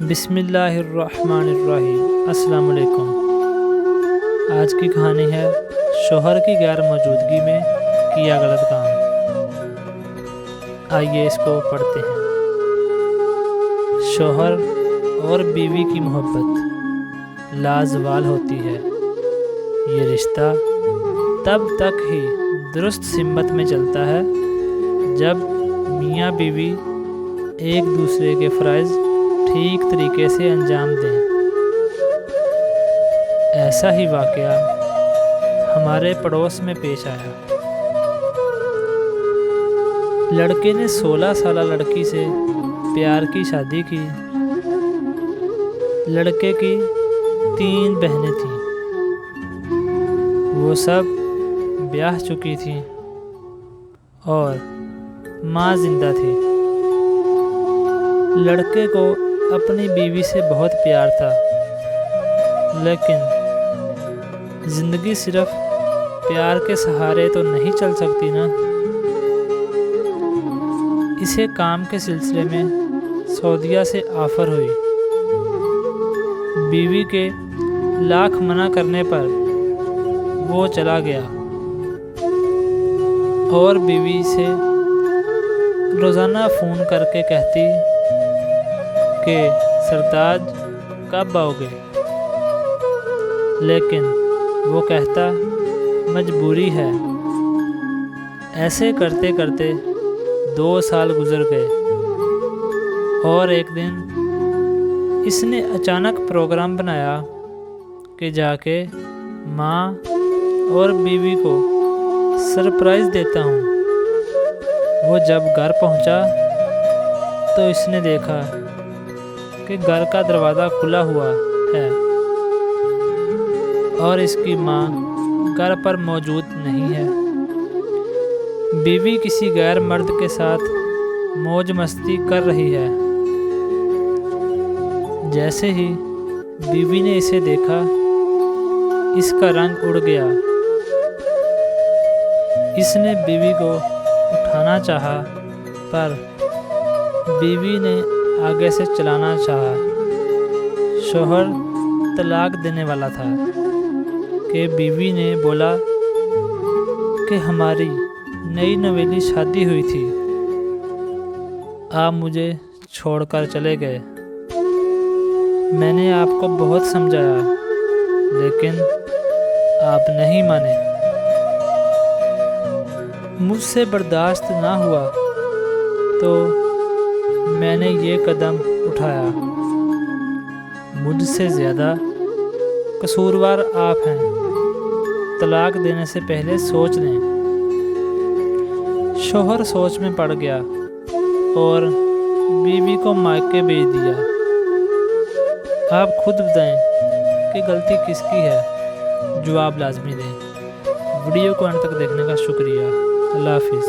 बिस्मिल्लाहिर्रहमानिर्रहीम। अस्सलाम वालेकुम। आज की कहानी है शोहर की गैर मौजूदगी में किया गलत काम। आइए इसको पढ़ते हैं। शोहर और बीवी की मोहब्बत लाजवाल होती है। ये रिश्ता तब तक ही दुरुस्त सिमत में चलता है जब मियाँ बीवी एक दूसरे के फ़र्ज़ ठीक तरीके से अंजाम दें। ऐसा ही वाक़या हमारे पड़ोस में पेश आया। लड़के ने 16 साल लड़की से प्यार की शादी की। लड़के की 3 बहनें थीं। वो सब ब्याह चुकी थीं और माँ जिंदा थी। लड़के को अपनी बीवी से बहुत प्यार था, लेकिन ज़िंदगी सिर्फ प्यार के सहारे तो नहीं चल सकती ना। इसे काम के सिलसिले में सऊदीया से ऑफ़र हुई। बीवी के लाख मना करने पर वो चला गया और बीवी से रोज़ाना फ़ोन करके कहती कि सरताज कब आओगे, लेकिन वो कहता मजबूरी है। ऐसे करते करते 2 साल गुजर गए और एक दिन इसने अचानक प्रोग्राम बनाया कि जाके माँ और बीवी को सरप्राइज़ देता हूँ। वो जब घर पहुँचा तो इसने देखा कि घर का दरवाज़ा खुला हुआ है और इसकी माँ घर पर मौजूद नहीं है। बीवी किसी गैर मर्द के साथ मौज मस्ती कर रही है। जैसे ही बीवी ने इसे देखा, इसका रंग उड़ गया। इसने बीवी को उठाना चाहा, पर बीवी ने आगे से चलाना चाहा। शोहर तलाक देने वाला था कि बीवी ने बोला कि हमारी नई नवेली शादी हुई थी, आप मुझे छोड़कर चले गए। मैंने आपको बहुत समझाया, लेकिन आप नहीं माने। मुझसे बर्दाश्त ना हुआ तो मैंने ये कदम उठाया। मुझसे ज़्यादा कसूरवार आप हैं। तलाक देने से पहले सोच लें। शोहर सोच में पड़ गया और बीवी को मायके भेज दिया। आप खुद बताएं कि गलती किसकी है, जवाब लाजमी दें। वीडियो को अंत तक देखने का शुक्रिया। अल्लाह हाफिज़।